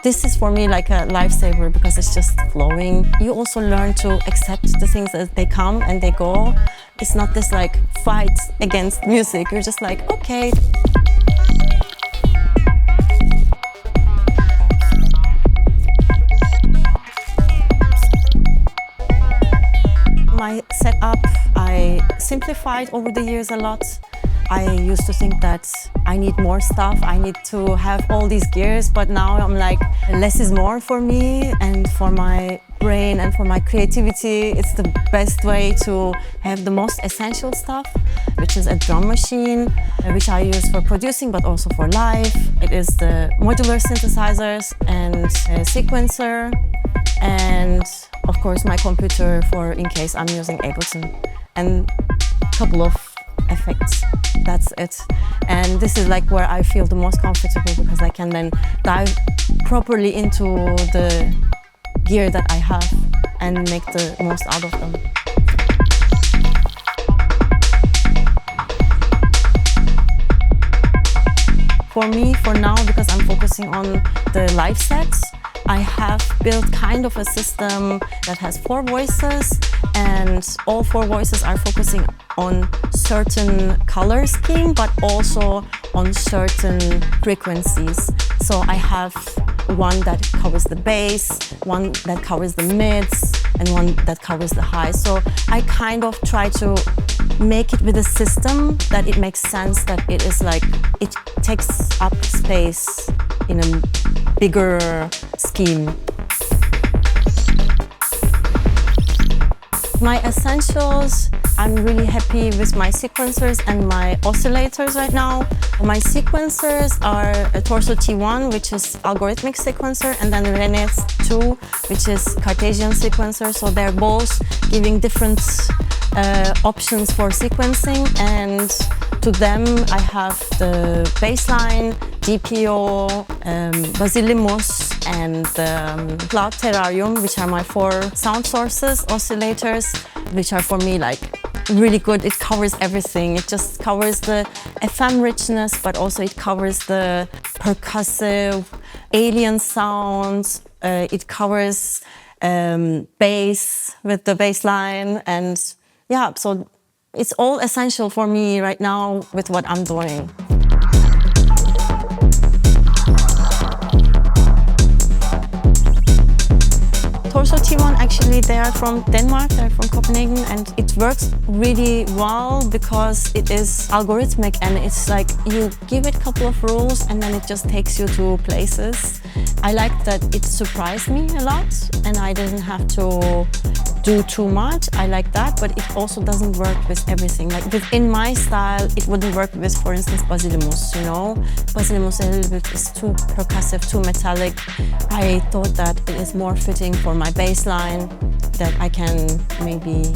This is for me like a lifesaver because it's just flowing. You also learn to accept the things as they come and they go. It's not this like fight against music. You're just like, okay. My setup, I simplified over the years a lot. I used to think that I need more stuff, I need to have all these gears, but now I'm like, less is more for me and for my brain and for my creativity. It's the best way to have the most essential stuff, which is a drum machine, which I use for producing but also for live. It is the modular synthesizers and a sequencer, and of course my computer for in case I'm using Ableton, and a couple of effects. That's it. And this is like where I feel the most comfortable because I can then dive properly into the gear that I have and make the most out of them. For me, for now, because I'm focusing on the live sets, I have built kind of a system that has 4 voices, and all 4 voices are focusing on certain color scheme, but also on certain frequencies. So I have one that covers the bass, one that covers the mids, and one that covers the highs. So I kind of try to make it with a system that it makes sense, that it is like, it takes up space in a bigger scheme. My essentials, I'm really happy with my sequencers and my oscillators right now. My sequencers are a Torso T1, which is algorithmic sequencer, and then Nene H, which is Cartesian sequencer. So they're both giving different options for sequencing, and to them I have the bassline, DPO, Basilimos, and Cloud Terrarium, which are my 4 sound sources, oscillators, which are for me like really good. It covers everything. It just covers the FM richness, but also it covers the percussive, alien sounds. It covers bass with the bass line, and yeah, so it's all essential for me right now with what I'm doing. Torso T1, actually, they are from Denmark, they're from Copenhagen, and it works really well because it is algorithmic, and it's like you give it a couple of rules and then it just takes you to places. I like that it surprised me a lot and I didn't have to do too much. I like that, but it also doesn't work with everything. Like within my style, it wouldn't work with, for instance, Basilimos, you know? Basilimos a little bit is too percussive, too metallic. I thought that it is more fitting for my bass line, that I can maybe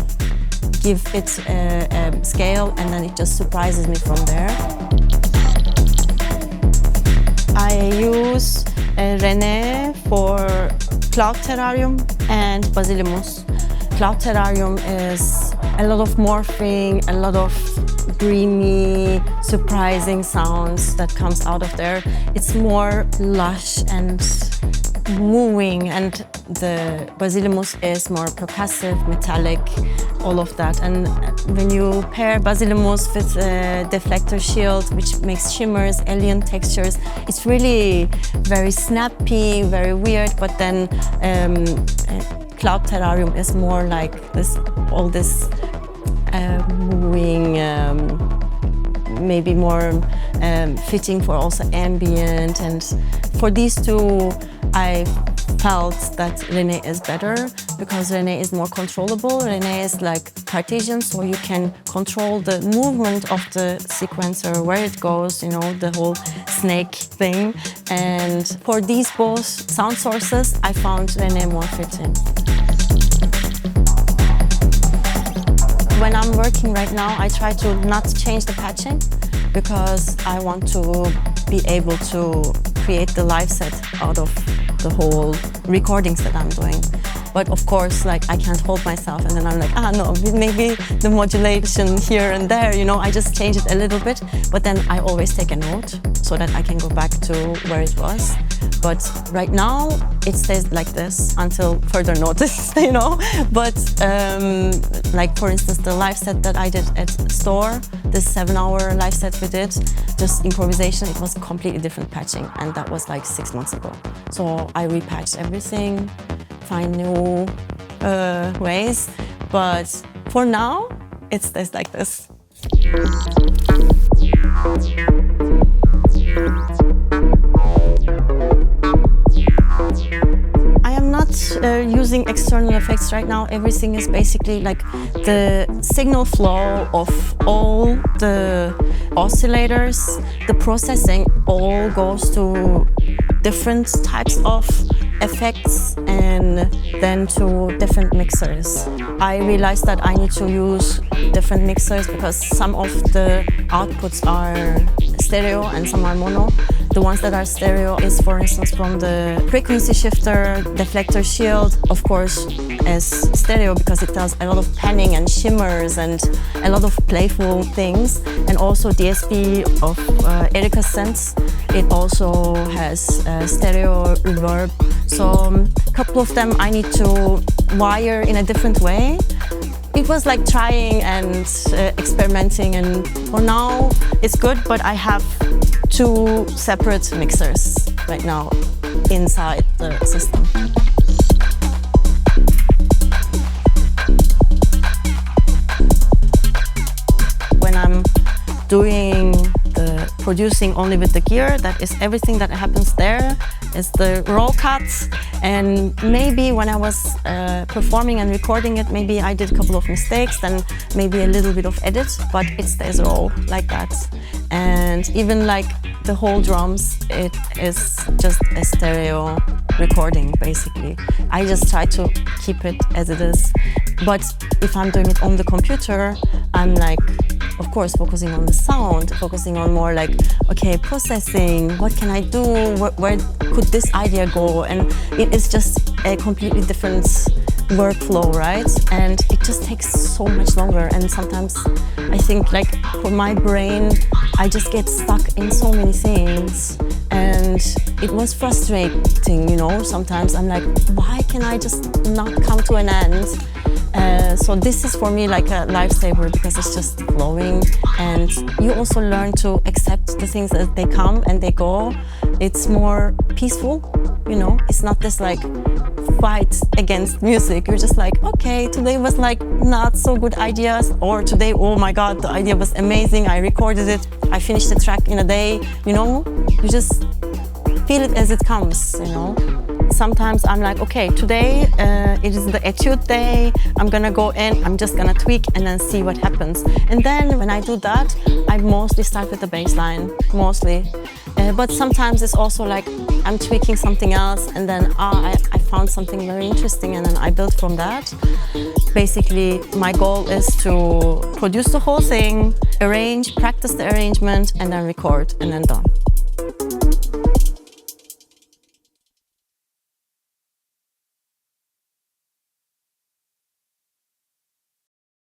give it a scale and then it just surprises me from there. I use Nene for Cloud Terrarium and Basilimos. Cloud Terrarium is a lot of morphing, a lot of dreamy, surprising sounds that comes out of there. It's more lush and moving, and the Basilimos is more percussive, metallic, all of that. And when you pair Basilimos with a deflector shield, which makes shimmers, alien textures, it's really very snappy, very weird, but then Cloud Terrarium is more like this, all this moving, maybe more fitting for also ambient. And for these two, I felt that Nene is better because Nene is more controllable. Nene is like Cartesian, so you can control the movement of the sequencer, where it goes, you know, the whole snake thing. And for these both sound sources, I found Nene more fitting. When I'm working right now, I try to not change the patching because I want to be able to create the live set out of the whole recordings that I'm doing. But of course, like I can't hold myself, and then I'm like, no, maybe the modulation here and there, you know, I just change it a little bit, but then I always take a note so that I can go back to where it was. But right now, it stays like this until further notice, you know. But like for instance, the live set that I did at STOOR, this 7-hour live set we did, just improvisation, it was completely different patching, and that was like 6 months ago. So I repatched everything, find new ways, but for now, it stays like this. I am not using external effects right now. Everything is basically like the signal flow of all the oscillators. The processing all goes to different types of effects and then to different mixers. I realized that I need to use different mixers because some of the outputs are stereo and some are mono. The ones that are stereo is, for instance, from the frequency shifter, deflector shield, of course, as stereo because it does a lot of panning and shimmers and a lot of playful things. And also DSP of Erica Sense, it also has stereo reverb. So a couple of them I need to wire in a different way. It was like trying and experimenting, and for now it's good, but I have 2 separate mixers right now inside the system. When I'm doing the producing only with the gear, that is everything that happens there is the raw cuts, and maybe when I was performing and recording it, maybe I did a couple of mistakes, then maybe a little bit of edit, but it stays raw like that. And even like the whole drums, it is just a stereo recording basically. I just try to keep it as it is, but if I'm doing it on the computer, I'm like, of course, focusing on the sound, focusing on more like, okay, processing, what can I do, where could this idea go? And it is just a completely different workflow, right? And it just takes so much longer. And sometimes I think like for my brain, I just get stuck in so many things. And it was frustrating, you know, sometimes I'm like, why can I just not come to an end? So this is for me like a lifesaver because it's just flowing, and you also learn to accept the things as they come and they go. It's more peaceful, you know, it's not this like fight against music. You're just like, okay, today was like not so good ideas, or today, oh my god, the idea was amazing, I recorded it, I finished the track in a day, you know, you just feel it as it comes, you know. Sometimes I'm like, okay, today it is the etude day, I'm gonna go in, I'm just gonna tweak and then see what happens. And then when I do that, I mostly start with the bass line, mostly. But sometimes it's also like I'm tweaking something else, and then I found something very interesting, and then I build from that. Basically, my goal is to produce the whole thing, arrange, practice the arrangement, and then record, and then done.